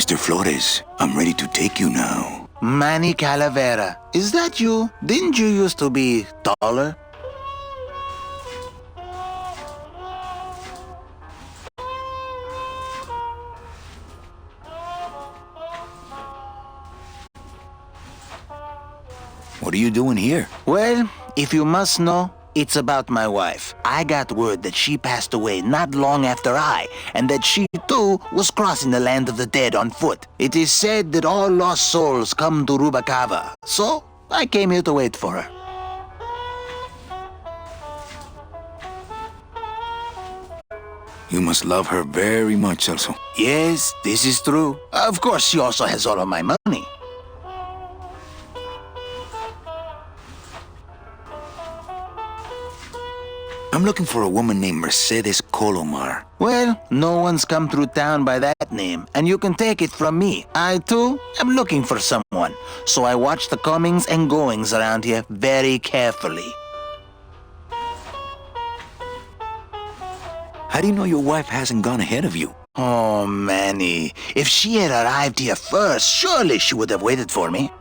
Mr. Flores, I'm ready to take you now. Manny Calavera, is that you? Didn't you used to be taller? What are you doing here? Well, if you must know, it's about my wife. I got word that she passed away not long after and that she, too, was crossing the land of the dead on foot. It is said that all lost souls come to Rubacava, so I came here to wait for her. You must love her very much, Celso. Yes, this is true. Of course, she also has all of my money. I'm looking for a woman named Mercedes Colomar. Well, no one's come through town by that name, and you can take it from me. I, too, am looking for someone, so I watch the comings and goings around here very carefully. How do you know your wife hasn't gone ahead of you? Oh, Manny, if she had arrived here first, surely she would have waited for me.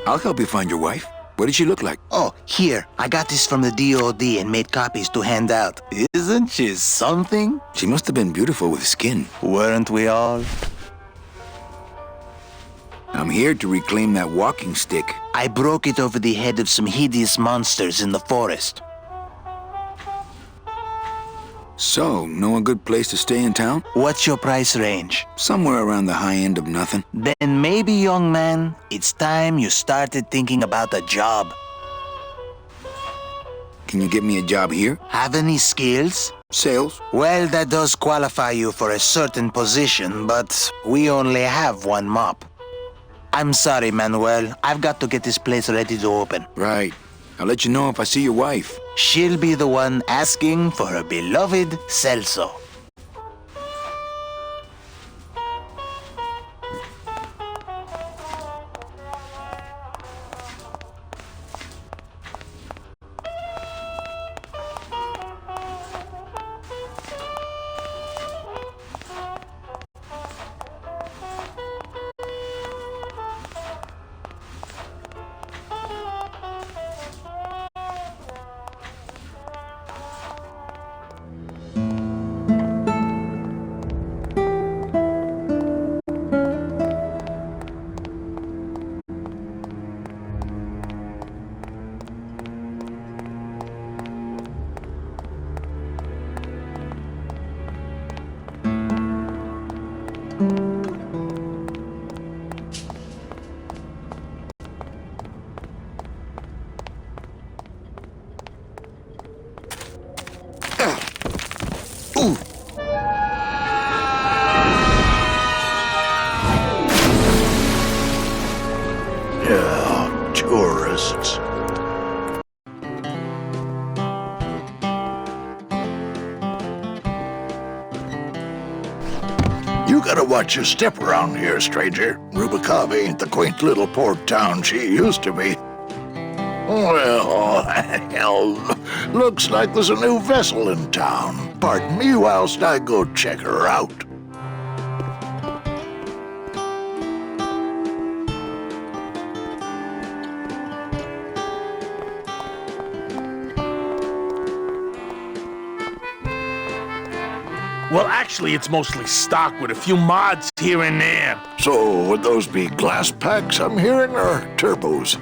I'll help you find your wife. What did she look like? Oh, here. I got this from the DOD and made copies to hand out. Isn't she something? She must have been beautiful with skin. Weren't we all? I'm here to reclaim that walking stick. I broke it over the head of some hideous monsters in the forest. So, know a good place to stay in town? What's your price range? Somewhere around the high end of nothing. Then maybe, young man, it's time you started thinking about a job. Can you get me a job here? Have any skills? Sales? Well, that does qualify you for a certain position, but we only have one mop. I'm sorry, Manuel. I've got to get this place ready to open. Right. I'll let you know if I see your wife. She'll be the one asking for her beloved Celso. Tourists. You gotta watch your step around here, stranger. Rubacava ain't the quaint little port town she used to be. Well, hell, looks like there's a new vessel in town. Pardon me whilst I go check her out. Well, actually, it's mostly stock with a few mods here and there. So, would those be glass packs I'm hearing, or turbos?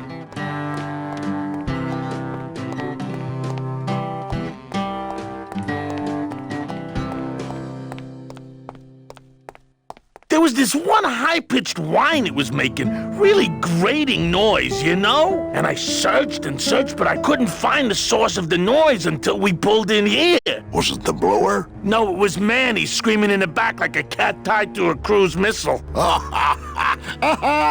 There was this one high-pitched whine it was making, really grating noise, you know? And I searched and searched, but I couldn't find the source of the noise until we pulled in here. Was it the blower? No, it was Manny screaming in the back like a cat tied to a cruise missile.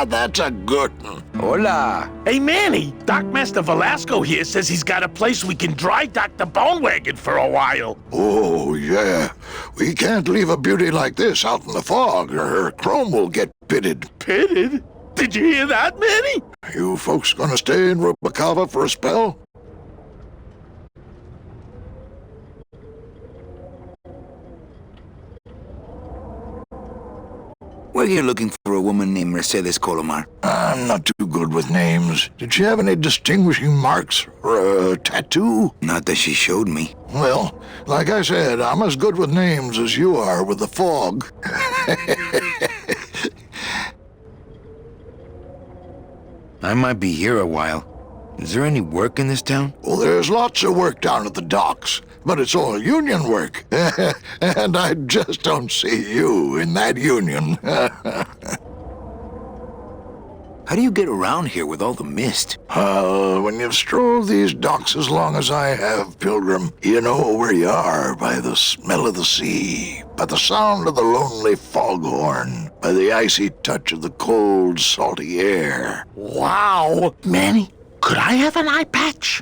That's a good one. Hola. Hey, Manny, Dockmaster Velasco here says he's got a place we can dry dock the bone wagon for a while. Oh, yeah. We can't leave a beauty like this out in the fog, or her chrome will get pitted. Pitted? Did you hear that, Manny? You folks gonna stay in Rubacava for a spell? We're here looking for a woman named Mercedes Colomar. I'm not too good with names. Did she have any distinguishing marks or a tattoo? Not that she showed me. Well, like I said, I'm as good with names as you are with the fog. I might be here a while. Is there any work in this town? Well, there's lots of work down at the docks, but it's all union work. And I just don't see you in that union. How do you get around here with all the mist? When you've strolled these docks as long as I have, Pilgrim, you know where you are by the smell of the sea, by the sound of the lonely foghorn, by the icy touch of the cold, salty air. Wow! Manny, could I have an eye patch?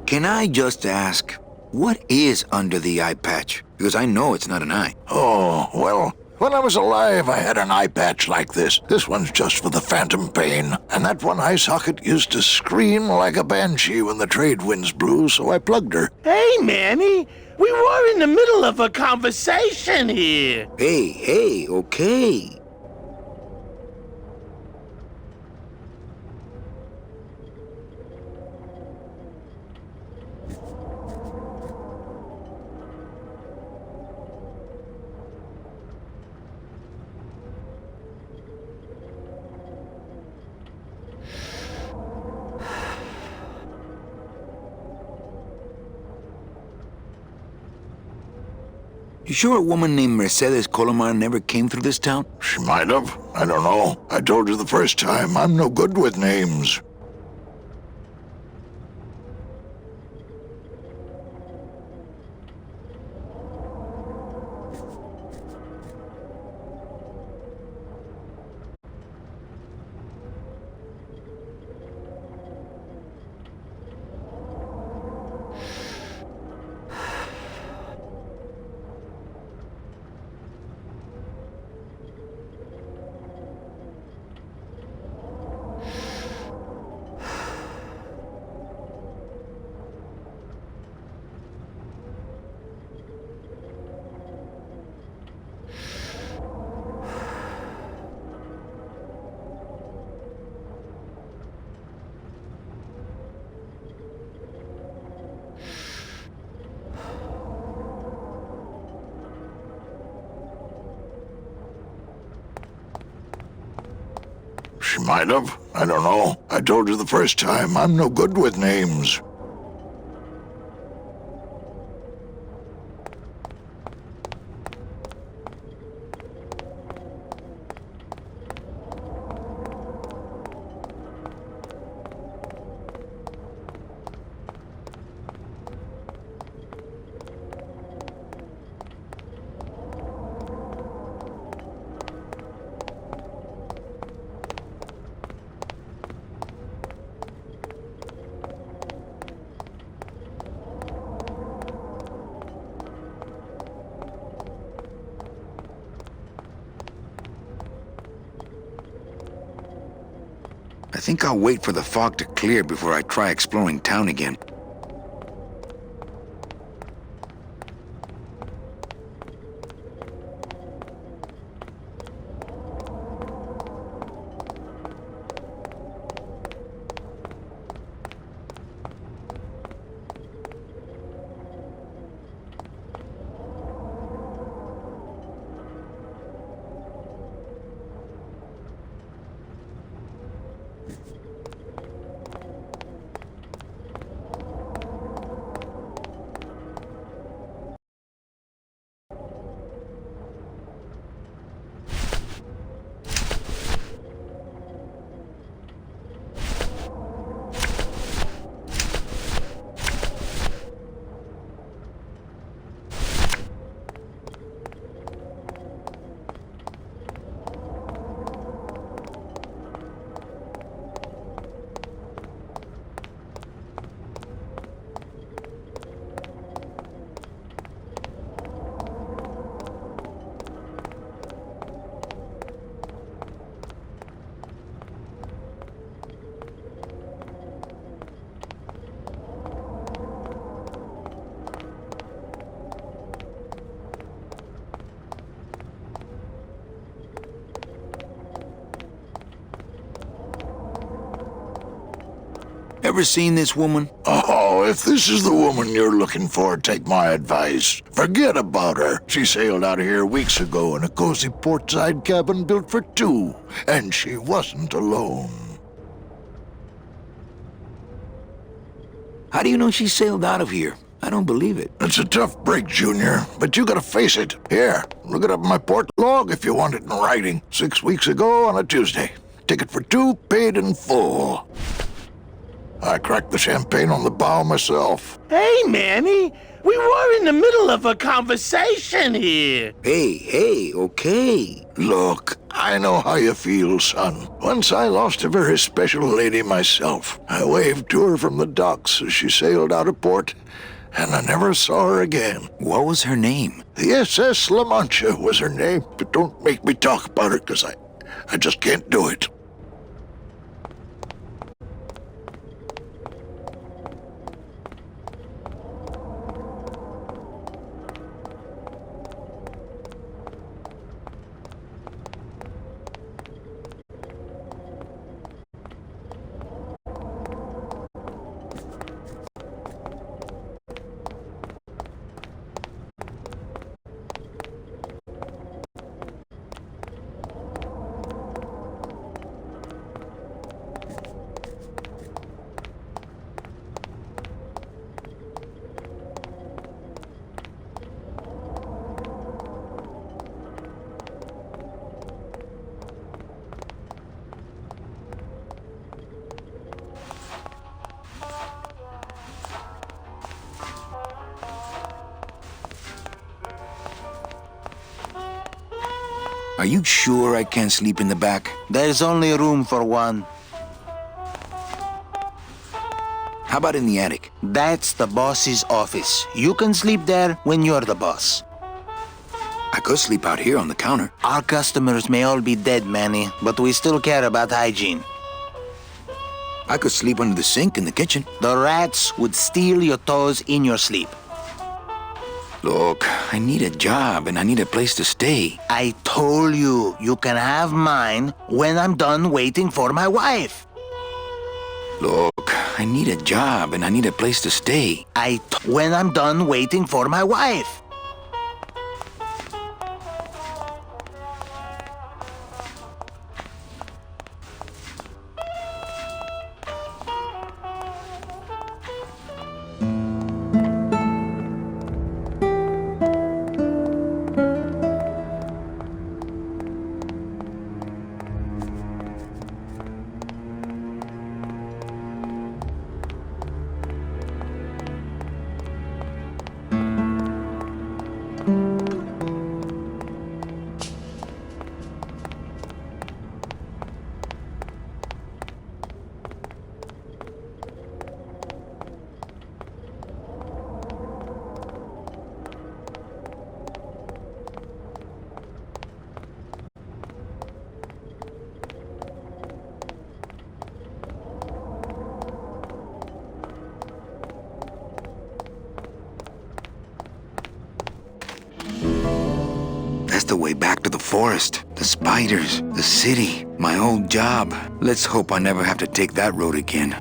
Can I just ask, what is under the eye patch? Because I know it's not an eye. Oh, well, when I was alive, I had an eye patch like this. This one's just for the phantom pain. And that one eye socket used to scream like a banshee when the trade winds blew, so I plugged her. Hey, Manny, we were in the middle of a conversation here. Hey, okay. You sure a woman named Mercedes Colomar never came through this town? She might have. I don't know. I told you the first time, I'm no good with names. She might have. I don't know. I told you the first time, I'm no good with names. I think I'll wait for the fog to clear before I try exploring town again. ever seen this woman? Oh, if this is the woman you're looking for, take my advice. Forget about her. She sailed out of here weeks ago in a cozy portside cabin built for two, and she wasn't alone. How do you know she sailed out of here? I don't believe it. It's a tough break, Junior, but you gotta face it. Here, look it up in my port log if you want it in writing. 6 weeks ago on a Tuesday. Ticket for two, paid in full. I cracked the champagne on the bow myself. Hey, Manny, we were in the middle of a conversation here. Hey, okay. Look, I know how you feel, son. Once I lost a very special lady myself. I waved to her from the docks as she sailed out of port, and I never saw her again. What was her name? The SS La Mancha was her name, but don't make me talk about her, because I just can't do it. Are you sure I can't sleep in the back? There's only room for one. How about in the attic? That's the boss's office. You can sleep there when you're the boss. I could sleep out here on the counter. Our customers may all be dead, Manny, but we still care about hygiene. I could sleep under the sink in the kitchen. The rats would steal your toes in your sleep. Look, I need a job and I need a place to stay. I told you, you can have mine when I'm done waiting for my wife. Look, I need a job and I need a place to stay. When I'm done waiting for my wife. That's the way back to the forest, the spiders, the city, my old job. Let's hope I never have to take that road again.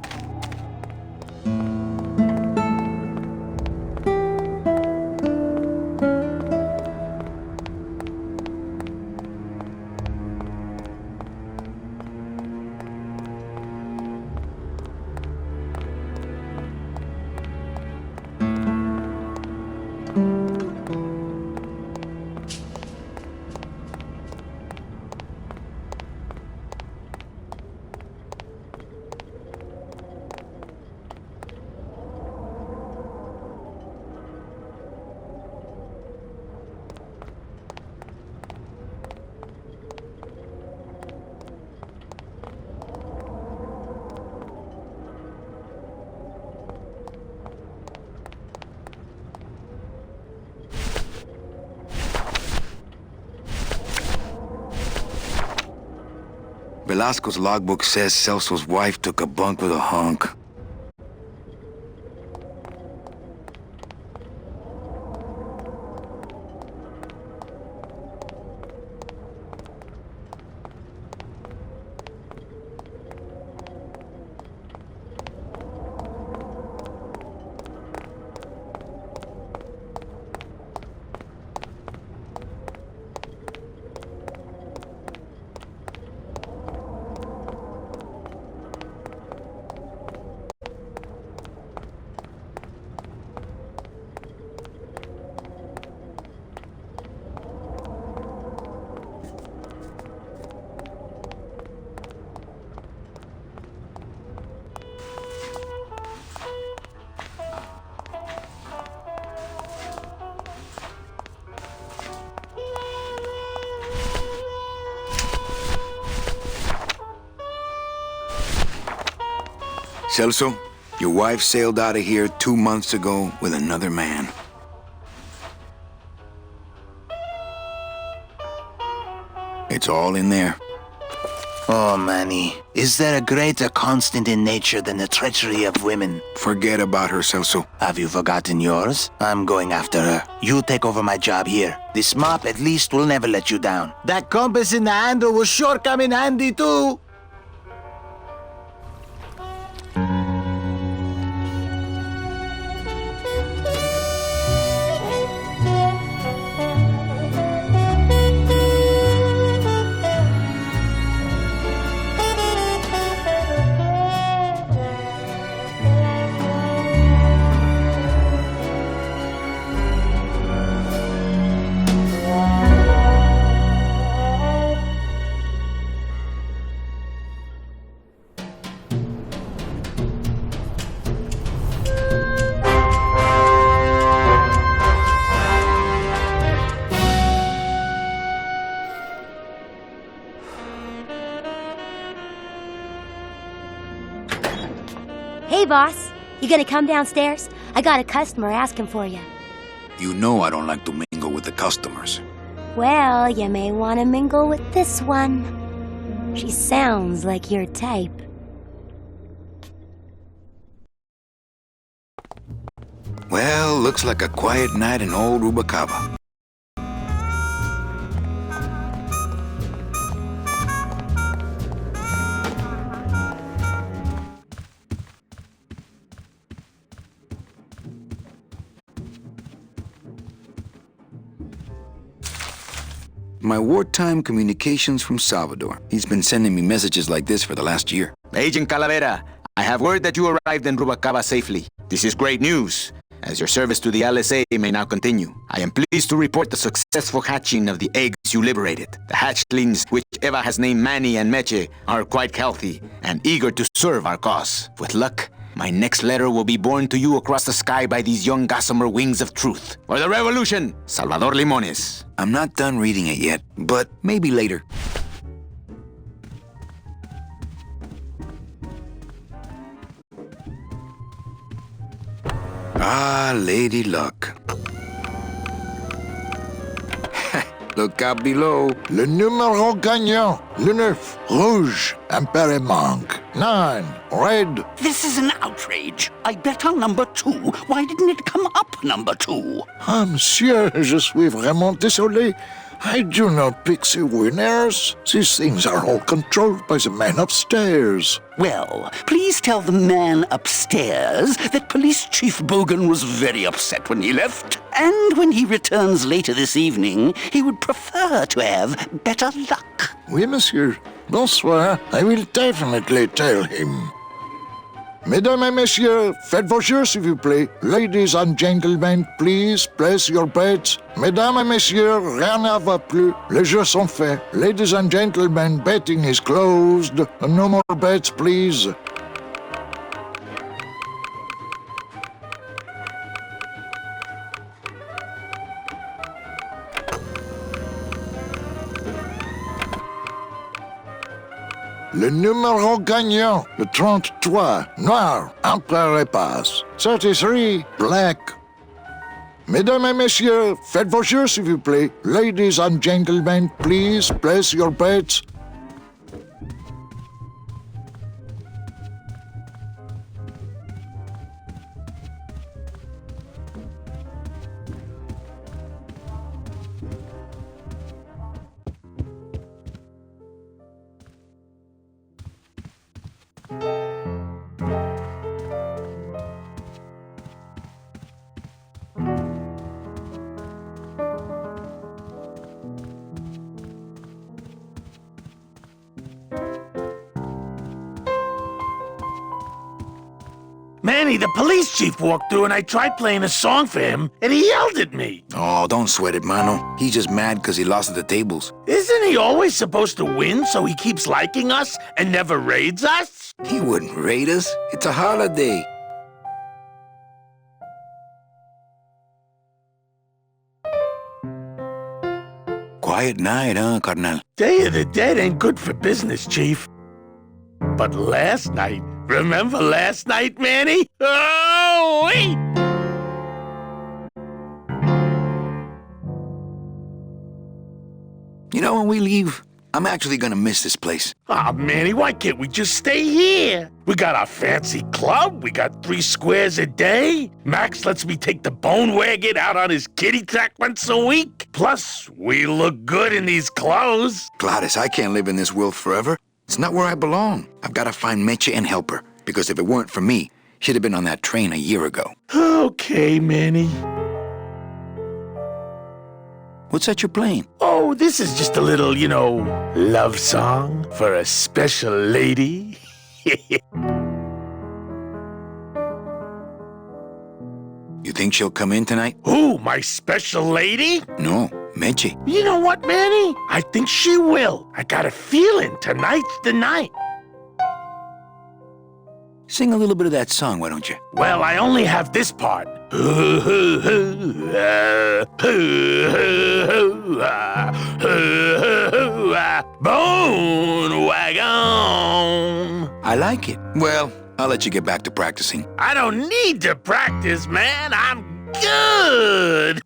Velasco's logbook says Celso's wife took a bunk with a hunk. Celso, your wife sailed out of here 2 months ago with another man. It's all in there. Oh, Manny, is there a greater constant in nature than the treachery of women? Forget about her, Celso. Have you forgotten yours? I'm going after her. You take over my job here. This mop at least will never let you down. That compass in the handle will sure come in handy too. Hey, boss. You gonna come downstairs? I got a customer asking for you. You know I don't like to mingle with the customers. Well, you may want to mingle with this one. She sounds like your type. Well, looks like a quiet night in old Rubacava. My wartime communications from Salvador. He's been sending me messages like this for the last year. Agent Calavera, I have word that you arrived in Rubacava safely. This is great news, as your service to the LSA may now continue. I am pleased to report the successful hatching of the eggs you liberated. The hatchlings, which Eva has named Manny and Meche, are quite healthy and eager to serve our cause. With luck, my next letter will be borne to you across the sky by these young gossamer wings of truth. For the revolution, Salvador Limones. I'm not done reading it yet, but maybe later. Ah, Lady Luck. Look out below. Le numéro gagnant, le 9, rouge, impair manque. 9, red. This is an outrage. I bet on number 2. Why didn't it come up number 2? Ah, monsieur, je suis vraiment désolé. I do not pick the winners. These things are all controlled by the man upstairs. Well, please tell the man upstairs that Police Chief Bogan was very upset when he left. And when he returns later this evening, he would prefer to have better luck. Oui, monsieur. Bonsoir. I will definitely tell him. Mesdames et messieurs, faites vos jeux, s'il vous plaît. Ladies and gentlemen, please place your bets. Mesdames et messieurs, rien ne va plus. Les jeux sont faits. Ladies and gentlemen, betting is closed. No more bets, please. Le numéro gagnant, le 33, noir, empereur et passe. 33, black. Mesdames et messieurs, faites vos jeux, s'il vous plaît. Ladies and gentlemen, please place your bets. Manny, the police chief walked through and I tried playing a song for him and he yelled at me. Oh, don't sweat it, Mano. He's just mad because he lost at the tables. Isn't he always supposed to win so he keeps liking us and never raids us? He wouldn't raid us. It's a holiday. Quiet night, huh, Carnal? Day of the Dead ain't good for business, Chief. But last night, Remember last night, Manny? Oh, wait! You know, when we leave, I'm actually gonna miss this place. Aw, Manny, why can't we just stay here? We got our fancy club, we got 3 squares a day. Max lets me take the bone wagon out on his kitty track once a week. Plus, we look good in these clothes. Gladys, I can't live in this world forever. It's not where I belong. I've gotta find Meche and help her, because if it weren't for me, she'd have been on that train a year ago. Okay, Manny. What's that you're playing? Oh, this is just a little, love song for a special lady. You think she'll come in tonight? Who, my special lady? No, Meche. You know what, Manny? I think she will. I got a feeling tonight's the night. Sing a little bit of that song, why don't you? Well, I only have this part. Bone wagon. I like it. Well, I'll let you get back to practicing. I don't need to practice, man. I'm good.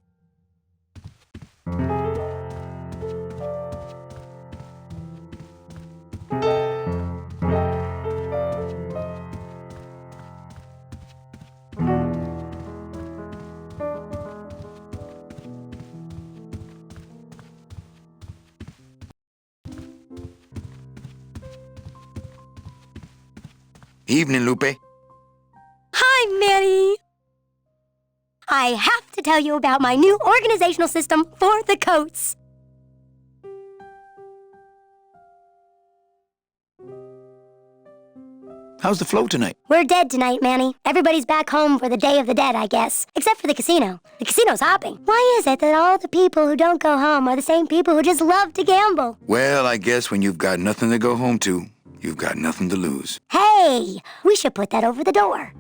Evening, Lupe. Hi, Manny. I have to tell you about my new organizational system for the coats. How's the flow tonight? We're dead tonight, Manny. Everybody's back home for the Day of the Dead, I guess. Except for the casino. The casino's hopping. Why is it that all the people who don't go home are the same people who just love to gamble? Well, I guess when you've got nothing to go home to, you've got nothing to lose. Hey, we should put that over the door.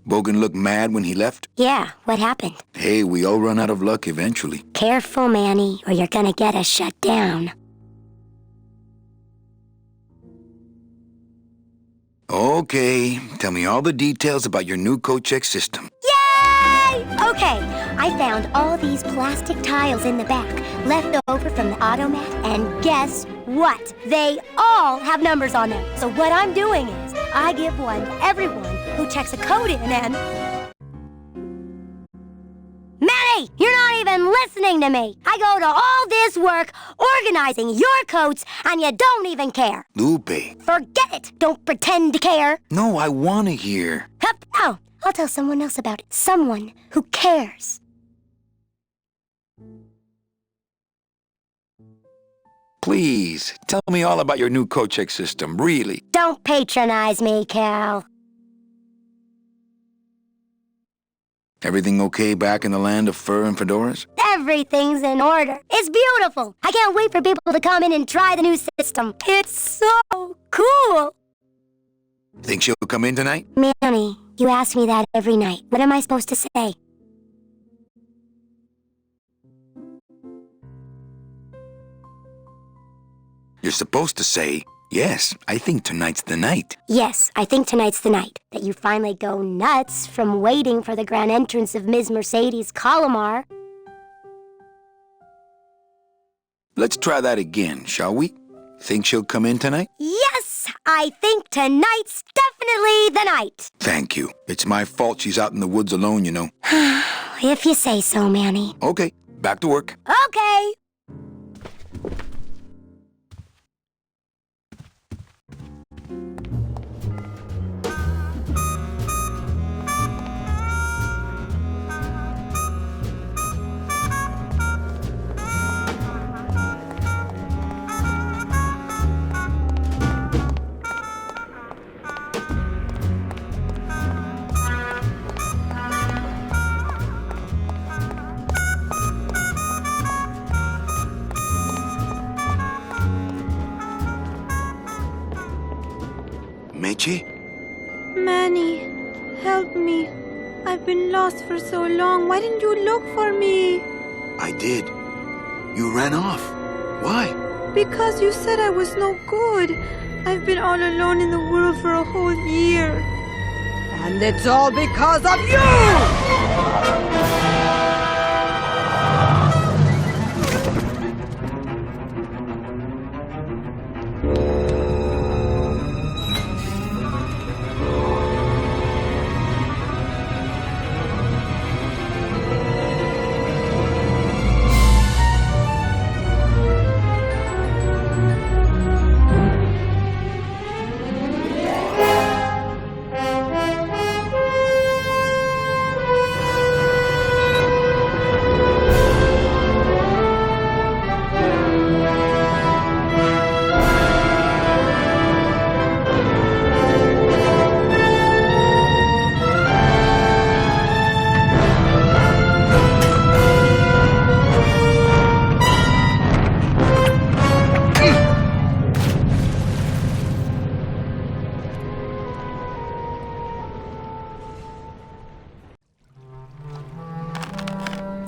Bogan looked mad when he left? Yeah, what happened? Hey, we all run out of luck eventually. Careful, Manny, or you're gonna get us shut down. Okay, tell me all the details about your new coat check system. Yay! Okay, I found all these plastic tiles in the back, left over from the automat, and guess what? They all have numbers on them. So what I'm doing is, I give one to everyone who checks a code in and... Manny, you're not even listening to me. I go to all this work organizing your coats, and you don't even care. Lupe. Forget it. Don't pretend to care. No, I want to hear. Hup, oh, I'll tell someone else about it. Someone who cares. Please, tell me all about your new coat check system, really. Don't patronize me, Cal. Everything okay back in the land of fur and fedoras? Everything's in order. It's beautiful. I can't wait for people to come in and try the new system. It's so cool. Think she'll come in tonight? Manny, you ask me that every night. What am I supposed to say? You're supposed to say, yes, I think tonight's the night. Yes, I think tonight's the night that you finally go nuts from waiting for the grand entrance of Ms. Mercedes Colomar. Let's try that again, shall we? Think she'll come in tonight? Yes, I think tonight's definitely the night. Thank you. It's my fault she's out in the woods alone, you know. If you say so, Manny. Okay, back to work. Okay. Meche? Manny, help me. I've been lost for so long. Why didn't you look for me? I did. You ran off. Why? Because you said I was no good. I've been all alone in the world for a whole year. And it's all because of you!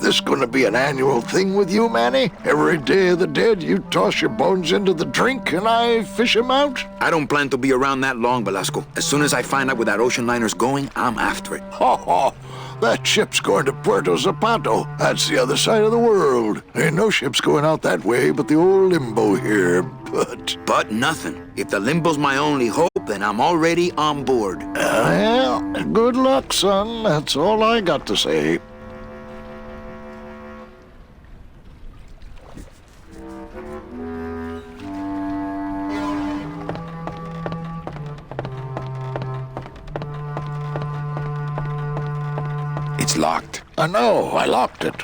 This gonna be an annual thing with you, Manny? Every Day of the Dead, you toss your bones into the drink and I fish 'em out? I don't plan to be around that long, Velasco. As soon as I find out where that ocean liner's going, I'm after it. Ho ho! That ship's going to Puerto Zapato. That's the other side of the world. Ain't no ships going out that way but the old limbo here, but... But nothing. If the limbo's my only hope, then I'm already on board. Well, good luck, son. That's all I got to say. It's locked. I know, I locked it.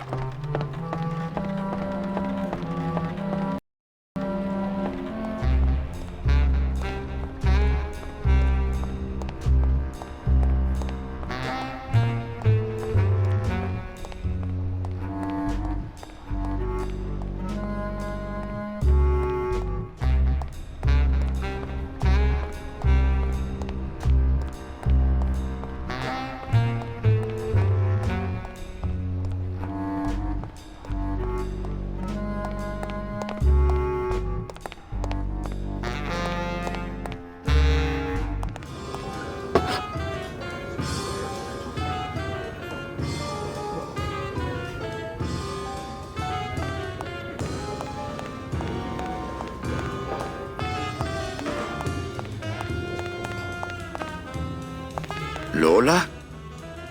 Lola?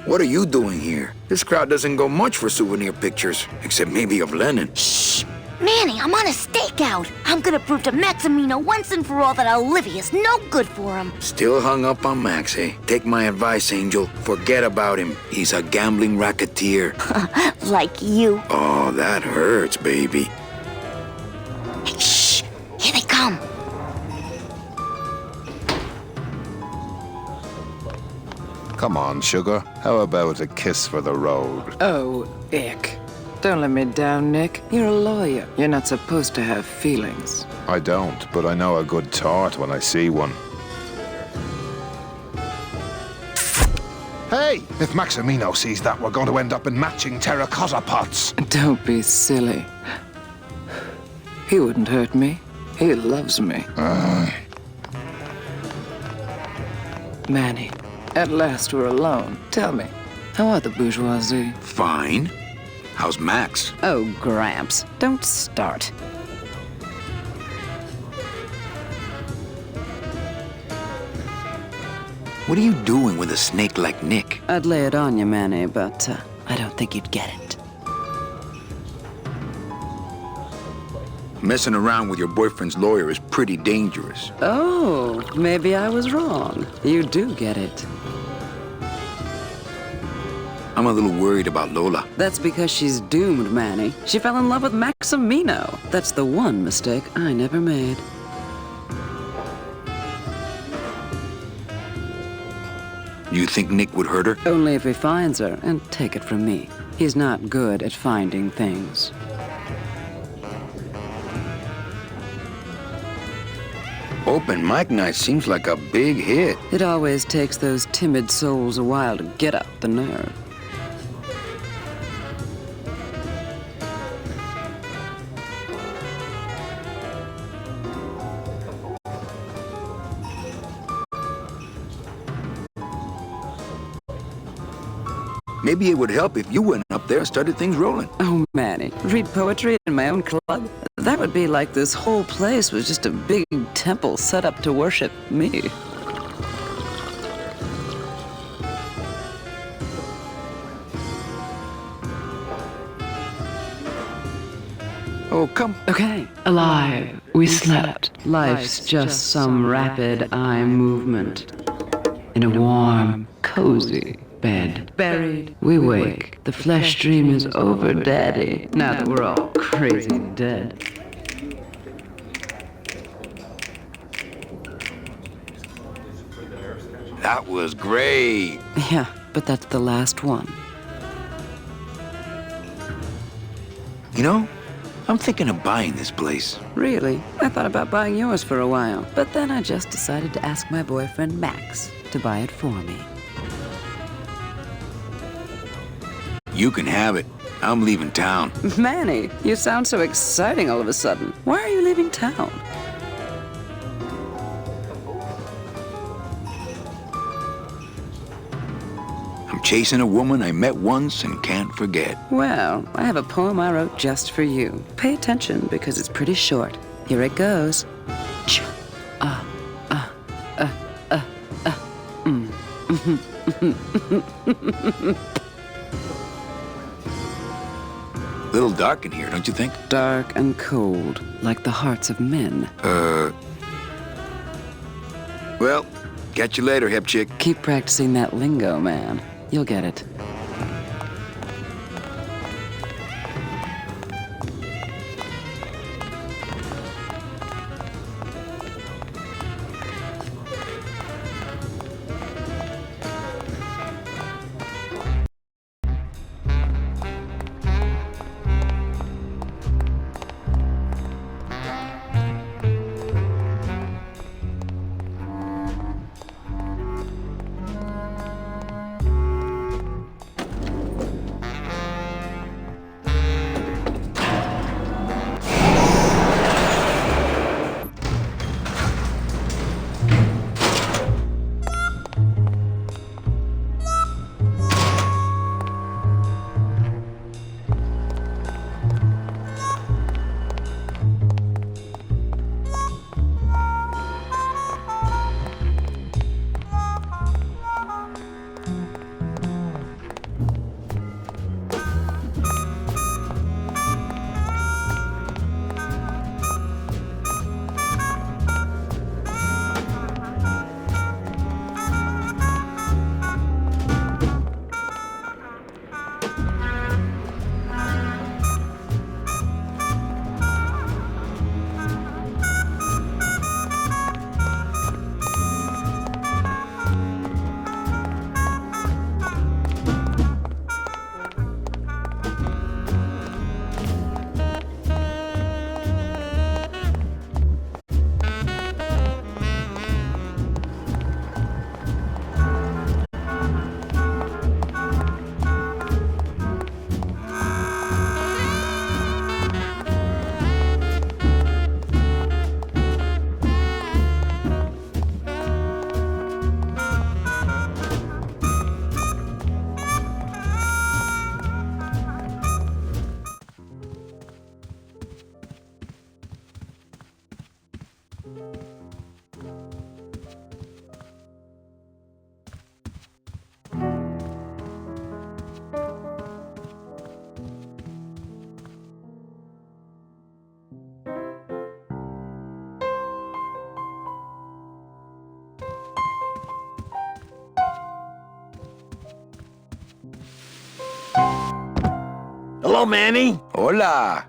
What are you doing here? This crowd doesn't go much for souvenir pictures, except maybe of Lennon. Shh! Manny, I'm on a stakeout. I'm gonna prove to Maximino once and for all that Olivia's no good for him. Still hung up on Max, eh? Take my advice, Angel. Forget about him. He's a gambling racketeer. Like you. Oh, that hurts, baby. Hey, shh! Here they come. Come on, sugar. How about a kiss for the road? Oh, ick. Don't let me down, Nick. You're a lawyer. You're not supposed to have feelings. I don't, but I know a good tart when I see one. Hey! If Maximino sees that, we're going to end up in matching terracotta pots. Don't be silly. He wouldn't hurt me. He loves me. Manny, at last we're alone. Tell me, how are the bourgeoisie? Fine. How's Max? Oh, Gramps, don't start. What are you doing with a snake like Nick? I'd lay it on you, Manny, but I don't think you'd get it. Messing around with your boyfriend's lawyer is pretty dangerous. Oh, maybe I was wrong. You do get it. I'm a little worried about Lola. That's because she's doomed, Manny. She fell in love with Maximino. That's the one mistake I never made. You think Nick would hurt her? Only if he finds her, and take it from me. He's not good at finding things. Open mic night seems like a big hit. It always takes those timid souls a while to get up the nerve. Maybe it would help if you went up there and started things rolling. Oh, Manny, read poetry in my own club? That would be like this whole place was just a big temple set up to worship me. Oh, come. Okay. Alive. We slept. Life's just some rapid eye movement. In a warm, cozy bed. Buried. We wake. The flesh dream is over, Daddy. Now that we're all crazy dead. That was great. Yeah, but that's the last one. You know, I'm thinking of buying this place. Really? I thought about buying yours for a while, but then I just decided to ask my boyfriend Max to buy it for me. You can have it. I'm leaving town. Manny, you sound so exciting all of a sudden. Why are you leaving town? I'm chasing a woman I met once and can't forget. Well, I have a poem I wrote just for you. Pay attention because it's pretty short. Here it goes. Ch Little dark in here, don't you think? Dark and cold, like the hearts of men. Well, catch you later, hep chick. Keep practicing that lingo, man. You'll get it. Hello, Manny. Hola.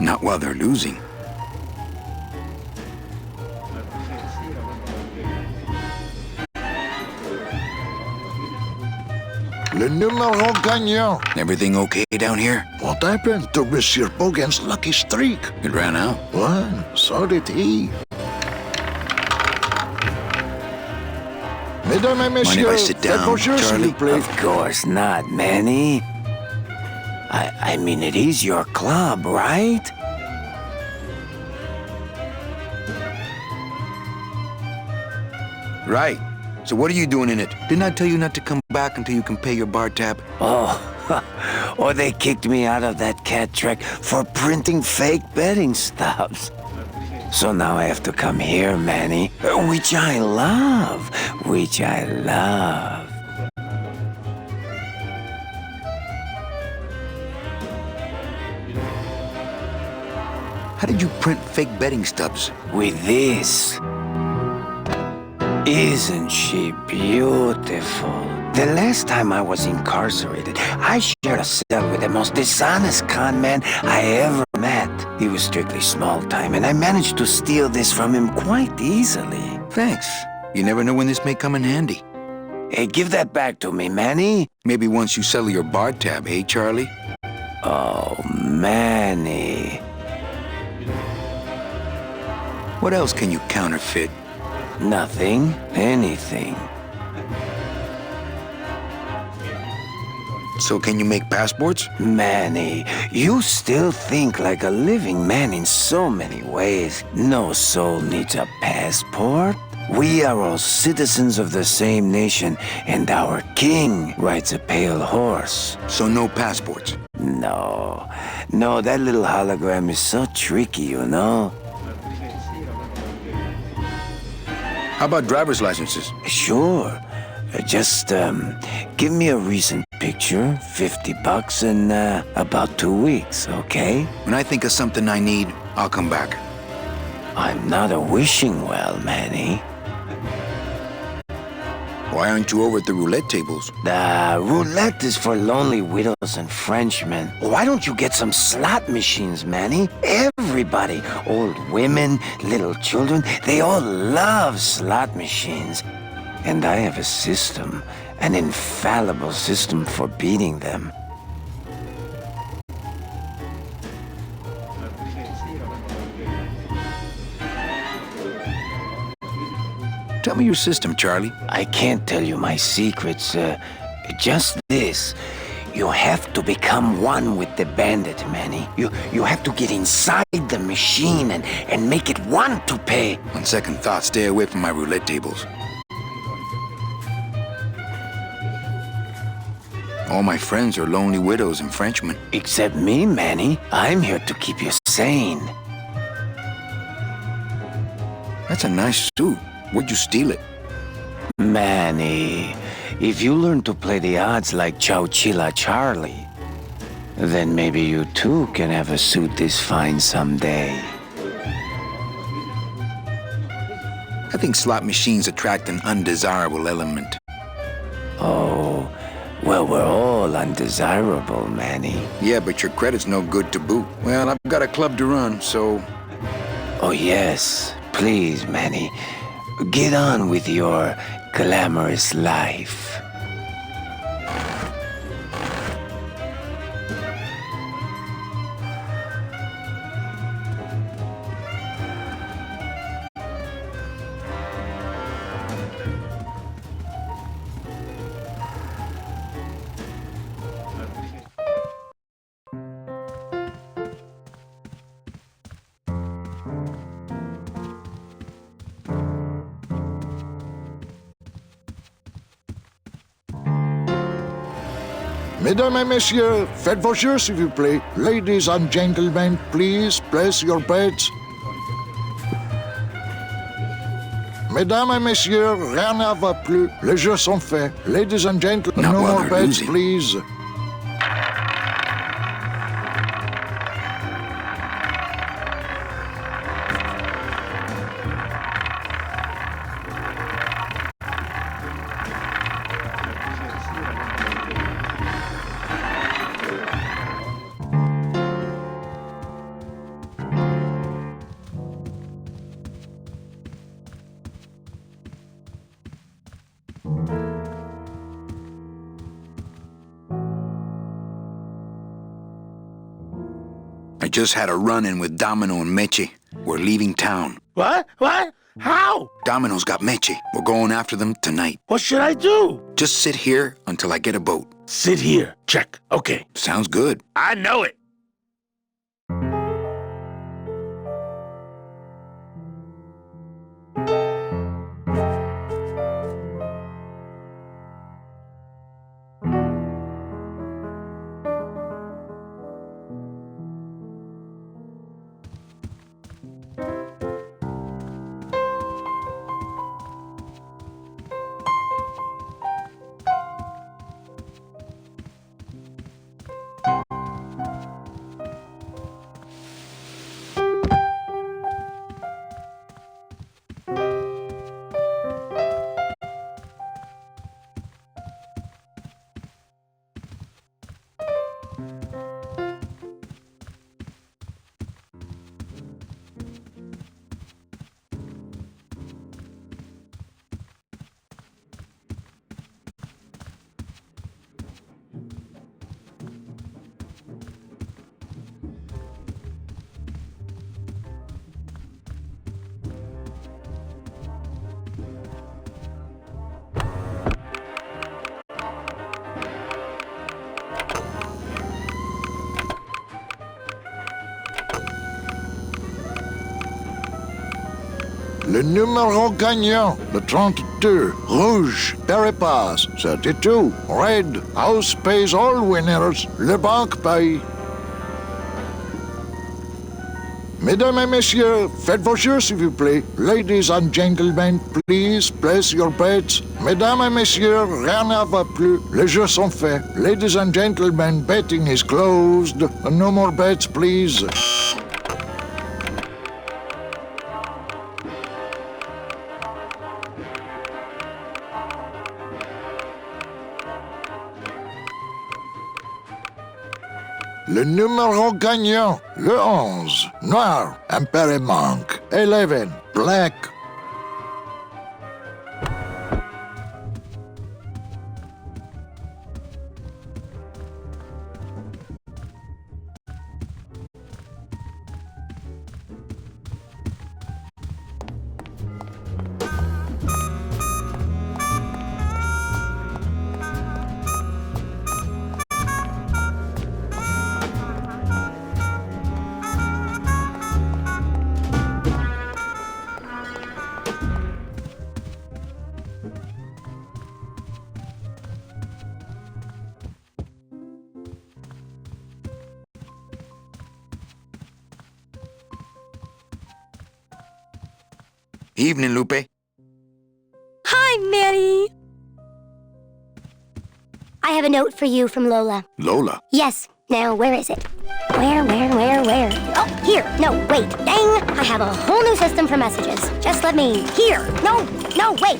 Not while they're losing. Le numéro gagnant. Everything okay down here? What happened to Monsieur Bogan's lucky streak? It ran out. Well, so did he. Mesdames et Mind if I messieurs, sit down, faites vos jeux, s'il Charlie? vous plaît. Of course not, Manny. I mean, it is your club, right? Right. So what are you doing in it? Didn't I tell you not to come back until you can pay your bar tab? Oh, or they kicked me out of that cat track for printing fake betting stubs. So now I have to come here, Manny, which I love, which I love. How did you print fake betting stubs? With this. Isn't she beautiful? The last time I was incarcerated, I shared a cell with the most dishonest con man I ever met. He was strictly small time, and I managed to steal this from him quite easily. Thanks. You never know when this may come in handy. Hey, give that back to me, Manny. Maybe once you settle your bar tab, eh, Charlie? Oh, Manny. What else can you counterfeit? Nothing. Anything. So can you make passports? Manny, you still think like a living man in so many ways. No soul needs a passport. We are all citizens of the same nation, and our king rides a pale horse. So no passports? No, that little hologram is so tricky, you know? How about driver's licenses? Sure. Just, give me a recent picture, $50 in, about 2 weeks, okay? When I think of something I need, I'll come back. I'm not a wishing well, Manny. Why aren't you over at the roulette tables? The roulette is for lonely widows and Frenchmen. Why don't you get some slot machines, Manny? Everybody, old women, little children, they all love slot machines. And I have a system, an infallible system for beating them. Tell me your system, Charlie. I can't tell you my secrets, just this. You have to become one with the bandit, Manny. You have to get inside the machine and make it want to pay. On second thought, stay away from my roulette tables. All my friends are lonely widows and Frenchmen. Except me, Manny. I'm here to keep you sane. That's a nice suit. Where'd you steal it? Manny, if you learn to play the odds like Chowchilla Charlie, then maybe you too can have a suit this fine someday. I think slot machines attract an undesirable element. Oh, well, we're all undesirable, Manny. Yeah, but your credit's no good to boot. Well, I've got a club to run, so... Oh, yes. Please, Manny. Get on with your glamorous life. Mesdames et messieurs, faites vos jeux, s'il vous plaît. Ladies and gentlemen, please place your bets. Mesdames et messieurs, rien ne va plus. Les jeux sont faits. Ladies and gentlemen, Not no while more they're bets, losing. please. I just had a run-in with Domino and Meche. We're leaving town. What? What? How? Domino's got Meche. We're going after them tonight. What should I do? Just sit here until I get a boat. Sit here. Check. Okay. Sounds good. I know it. Le numéro gagnant, le 32, rouge, Peripass, 32, red, house pays all winners, le banque paye. Mesdames et messieurs, faites vos jeux s'il vous plaît. Ladies and gentlemen, please place your bets. Mesdames et messieurs, rien ne va plus. Les jeux sont faits. Ladies and gentlemen, betting is closed. No more bets, please. Le numéro gagnant, le 11, noir, impéré manque, 11, black. Evening, Lupe. Hi, Manny. I have a note for you from Lola. Lola? Yes. Now, where is it? Where? Oh, here. No, wait. Dang. I have a whole new system for messages. Just let me... Here. No, wait.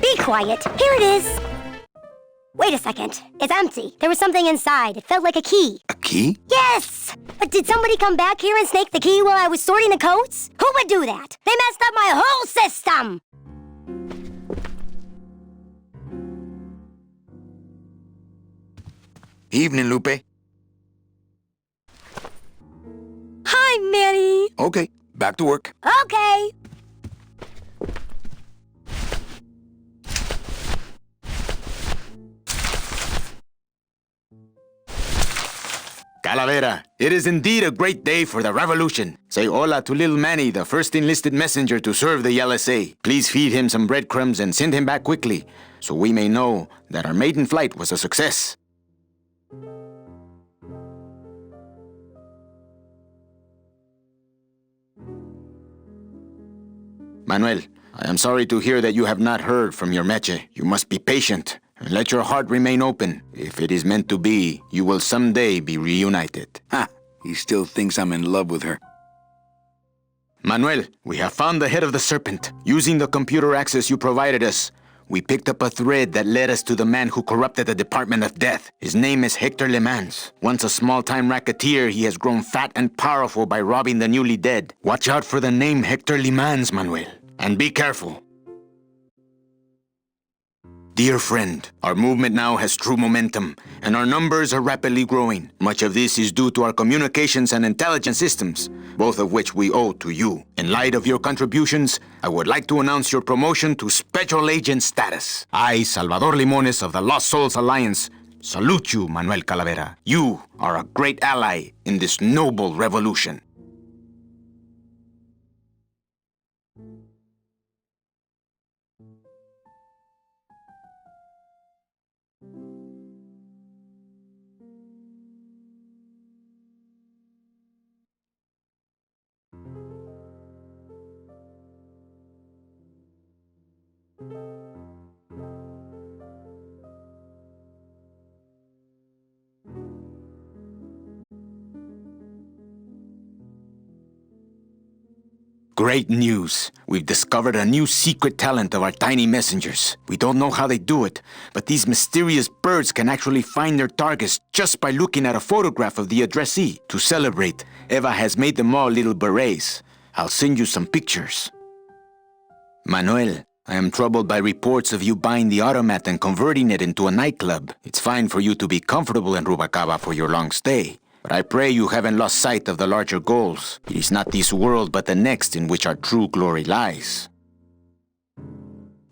Be quiet. Here it is. Wait a second. It's empty. There was something inside. It felt like a key. A key? Yes! But did somebody come back here and snake the key while I was sorting the coats? Who would do that? They messed up my whole system! Evening, Lupe. Hi, Manny. Okay, back to work. Okay. Calavera, it is indeed a great day for the revolution. Say hola to little Manny, the first enlisted messenger to serve the LSA. Please feed him some breadcrumbs and send him back quickly, so we may know that our maiden flight was a success. Manuel, I am sorry to hear that you have not heard from your Meche. You must be patient. And let your heart remain open. If it is meant to be, you will someday be reunited. Ha! He still thinks I'm in love with her. Manuel, we have found the head of the serpent. Using the computer access you provided us, we picked up a thread that led us to the man who corrupted the Department of Death. His name is Hector Le Mans. Once a small-time racketeer, he has grown fat and powerful by robbing the newly dead. Watch out for the name Hector Le Mans, Manuel. And be careful. Dear friend, our movement now has true momentum, and our numbers are rapidly growing. Much of this is due to our communications and intelligence systems, both of which we owe to you. In light of your contributions, I would like to announce your promotion to Special Agent status. I, Salvador Limones of the Lost Souls Alliance, salute you, Manuel Calavera. You are a great ally in this noble revolution. Great news! We've discovered a new secret talent of our tiny messengers. We don't know how they do it, but these mysterious birds can actually find their targets just by looking at a photograph of the addressee. To celebrate, Eva has made them all little berets. I'll send you some pictures. Manuel, I am troubled by reports of you buying the automat and converting it into a nightclub. It's fine for you to be comfortable in Rubacava for your long stay, but I pray you haven't lost sight of the larger goals. It is not this world but the next in which our true glory lies.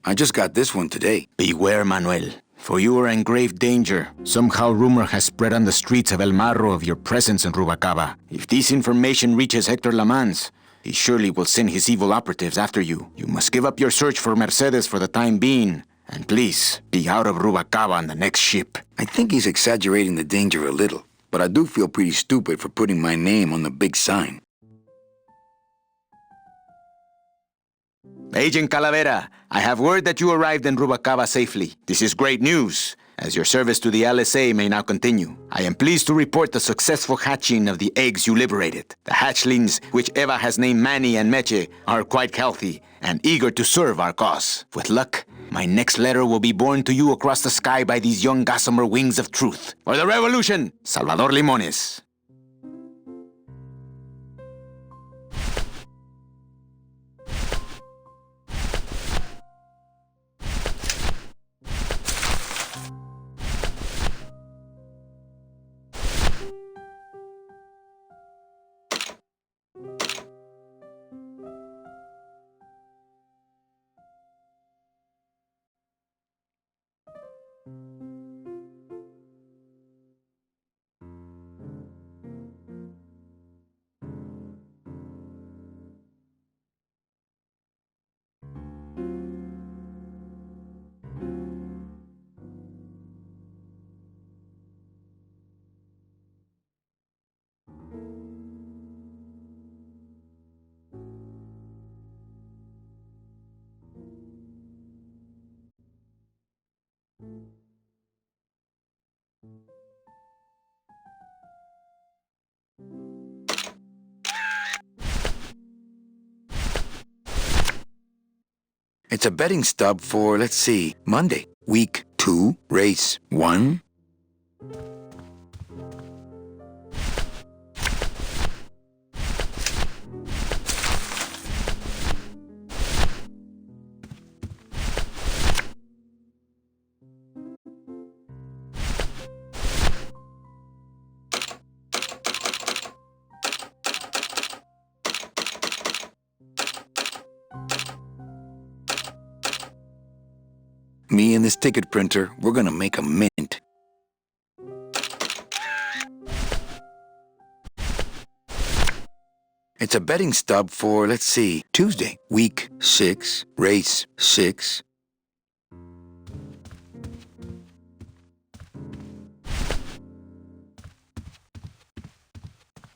I just got this one today. Beware, Manuel, for you are in grave danger. Somehow rumor has spread on the streets of El Marro of your presence in Rubacava. If this information reaches Hector Lamans, he surely will send his evil operatives after you. You must give up your search for Mercedes for the time being, and please, be out of Rubacava on the next ship. I think he's exaggerating the danger a little, but I do feel pretty stupid for putting my name on the big sign. Agent Calavera, I have word that you arrived in Rubacava safely. This is great news, as your service to the LSA may now continue. I am pleased to report the successful hatching of the eggs you liberated. The hatchlings, which Eva has named Manny and Meche, are quite healthy and eager to serve our cause. With luck, my next letter will be borne to you across the sky by these young gossamer wings of truth. For the revolution, Salvador Limones. It's a betting stub for, let's see, Monday. Week 2, race 1. Me and this ticket printer, we're gonna make a mint. It's a betting stub for, let's see, Tuesday. Week 6, race 6.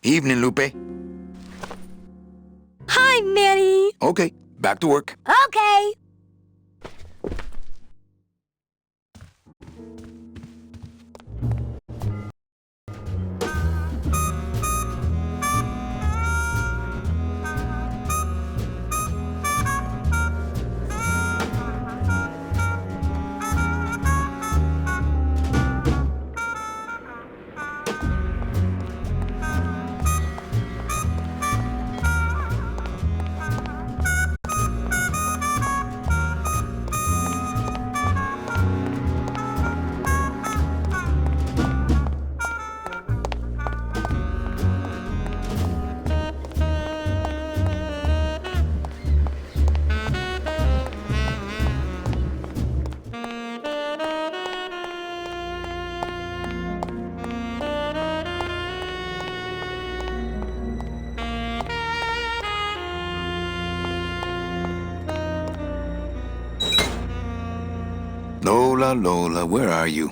Evening, Lupe. Hi, Manny. Okay, back to work. Okay. Lola, Lola, where are you?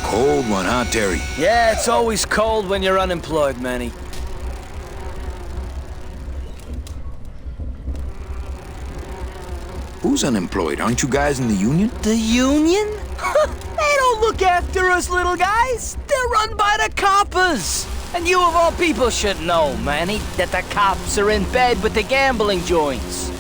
Cold one, huh, Terry? Yeah, it's always cold when you're unemployed, Manny. Who's unemployed? Aren't you guys in the union? The union? They don't look after us little guys. They're run by the coppers. And you of all people should know, Manny, that the cops are in bed with the gambling joints.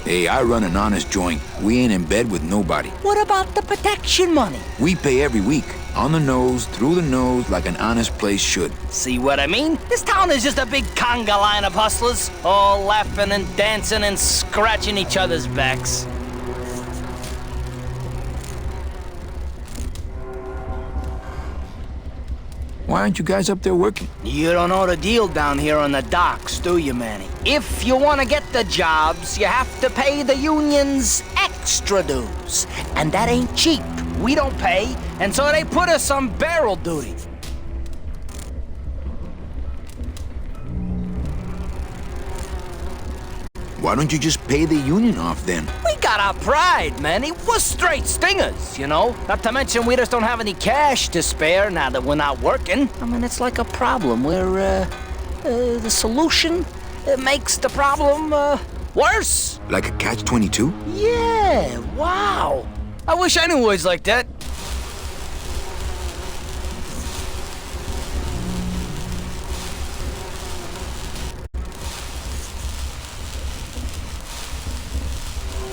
Hey, I run an honest joint. We ain't in bed with nobody. What about the protection money? We pay every week. On the nose, through the nose, like an honest place should. See what I mean? This town is just a big conga line of hustlers, all laughing and dancing and scratching each other's backs. Why aren't you guys up there working? You don't know the deal down here on the docks, do you, Manny? If you want to get the jobs, you have to pay the unions extra dues. And that ain't cheap. We don't pay, and so they put us on barrel duty. Why don't you just pay the union off then? We got our pride, Manny. We're straight stingers, you know? Not to mention we just don't have any cash to spare now that we're not working. I mean, it's like a problem where, the solution makes the problem, worse. Like a catch-22? Yeah, wow. I wish I knew words like that.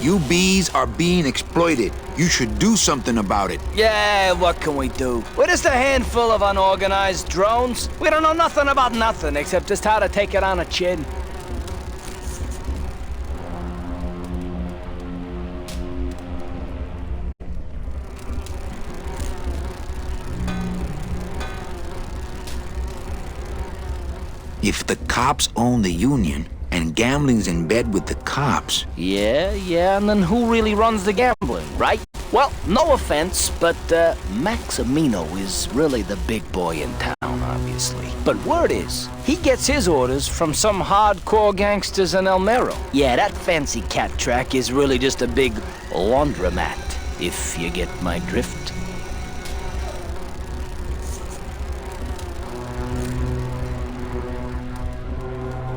You bees are being exploited. You should do something about it. Yeah, what can we do? We're just a handful of unorganized drones. We don't know nothing about nothing except just how to take it on a chin. If the cops own the union, and gambling's in bed with the cops... Yeah, and then who really runs the gambling, right? Well, no offense, but Maximino is really the big boy in town, obviously. But word is, he gets his orders from some hardcore gangsters in El Mero. Yeah, that fancy cat track is really just a big laundromat, if you get my drift.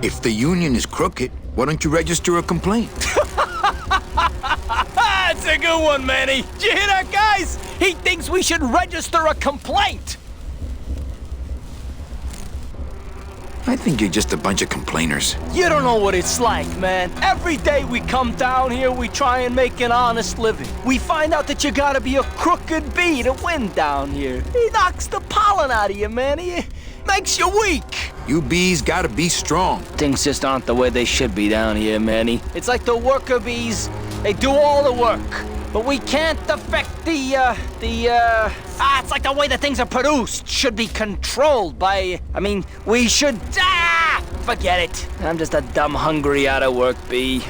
If the union is crooked, why don't you register a complaint? That's a good one, Manny. Did you hear that, guys? He thinks we should register a complaint. I think you're just a bunch of complainers. You don't know what it's like, man. Every day we come down here, we try and make an honest living. We find out that you gotta be a crooked bee to win down here. He knocks the pollen out of you, man. He makes you weak. You bees gotta be strong. Things just aren't the way they should be down here, Manny. It's like the worker bees. They do all the work, but we can't affect it's like the way that things are produced should be controlled by, we should, forget it. I'm just a dumb, hungry, out-of-work bee.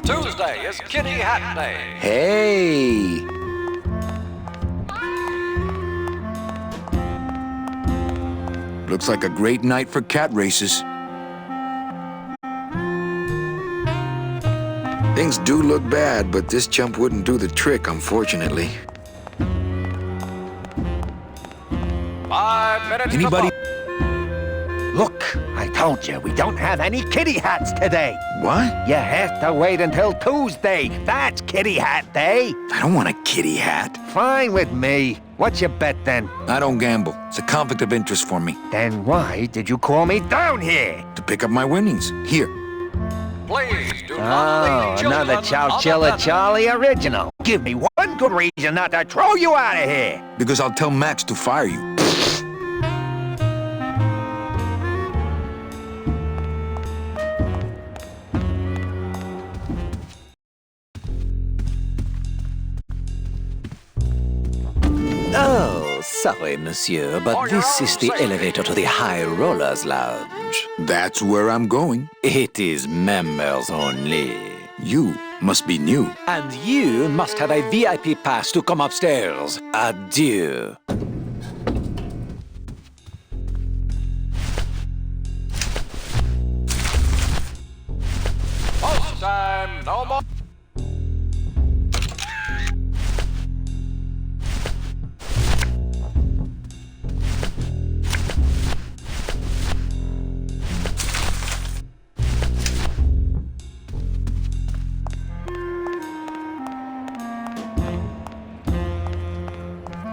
Tuesday is Kitty Hat Day. Hey! Looks like a great night for cat races. Things do look bad, but this chump wouldn't do the trick, unfortunately. 5 minutes Anybody? Look, I told you, we don't have any kitty hats today. What? You have to wait until Tuesday. That's Kitty Hat Day. I don't want a kitty hat. Fine with me. What's your bet then? I don't gamble. It's a conflict of interest for me. Then why did you call me down here? To pick up my winnings. Here. Please do not leave children Another Chowchilla unattended. Charlie original. Give me one good reason not to throw you out of here. Because I'll tell Max to fire you. Oh, sorry, monsieur, but this is the elevator to the High Rollers Lounge. That's where I'm going. It is members only. You must be new. And you must have a VIP pass to come upstairs. Adieu. Post time, no more.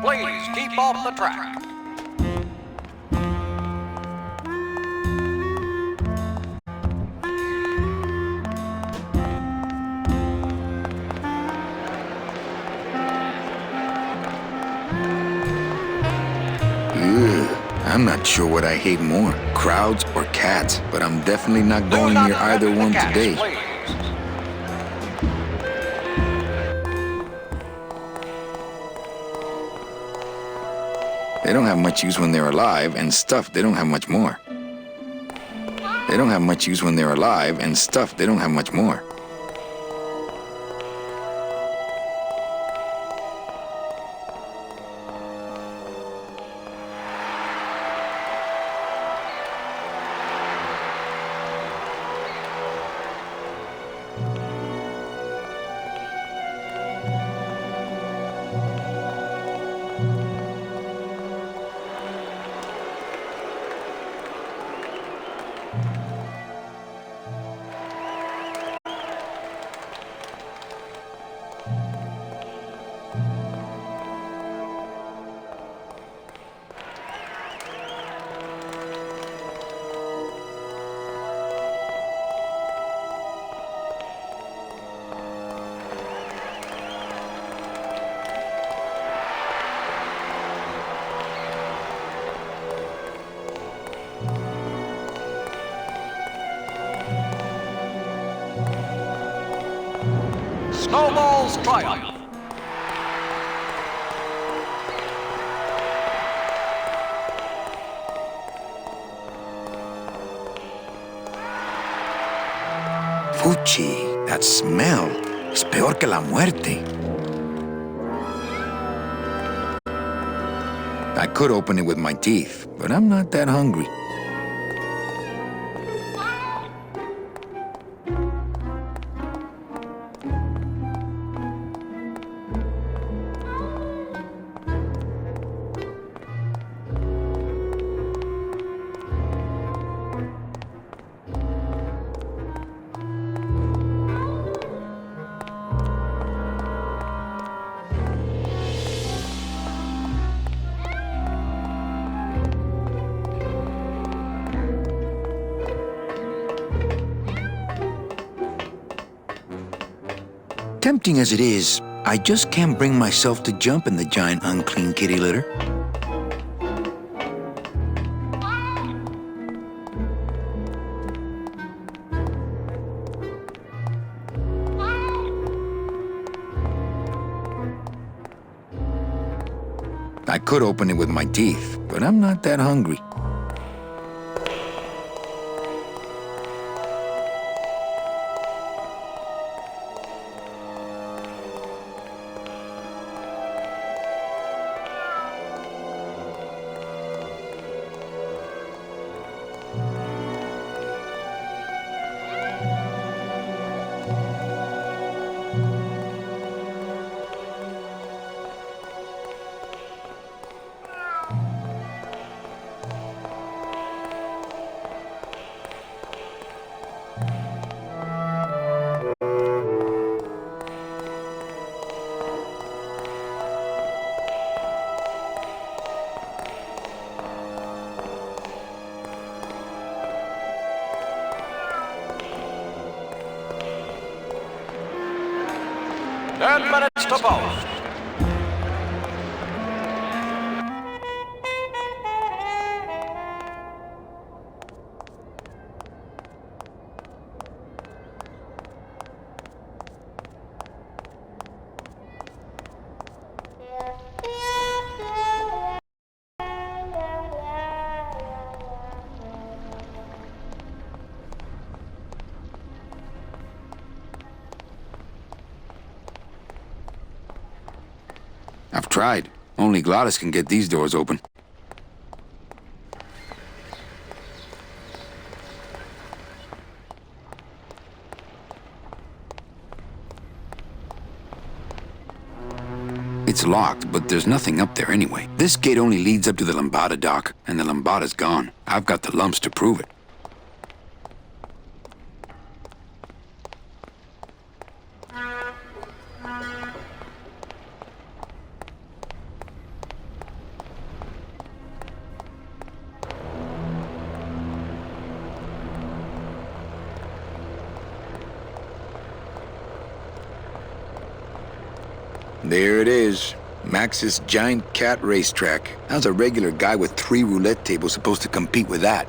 Please keep off the track. I'm not sure what I hate more, crowds or cats, but I'm definitely not going near either one today. They don't have much use when they're alive, and stuff, they don't have much more. They don't have much use when they're alive, and stuff, they don't have much more. Snowball's triumph. Fuchi, that smell. Es peor que la muerte. I could open it with my teeth, but I'm not that hungry. Tempting as it is, I just can't bring myself to jump in the giant unclean kitty litter. I could open it with my teeth, but I'm not that hungry. 10 minutes to post. I've tried. Only Gladys can get these doors open. It's locked, but there's nothing up there anyway. This gate only leads up to the Lambada dock, and the Lambada's gone. I've got the lumps to prove it. There it is. Max's giant cat racetrack. How's a regular guy with 3 roulette tables supposed to compete with that?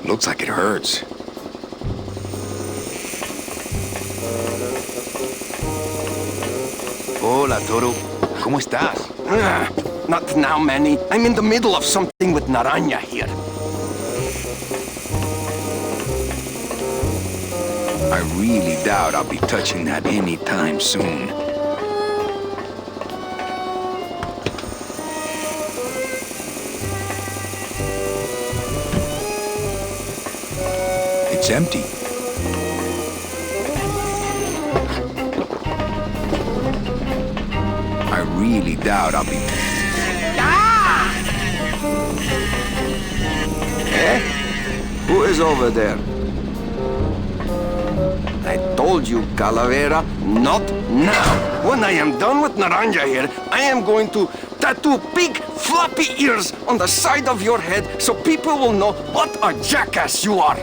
Looks like it hurts. Hola, Toro. ¿Cómo estás? Not now, Manny. I'm in the middle of something with Naranja here. I really doubt I'll be touching that anytime soon. It's empty. I really doubt I'll be... Ah! Eh? Who is over there? I told you, Calavera, not now. When I am done with Naranja here, I am going to tattoo big floppy ears on the side of your head so people will know what a jackass you are.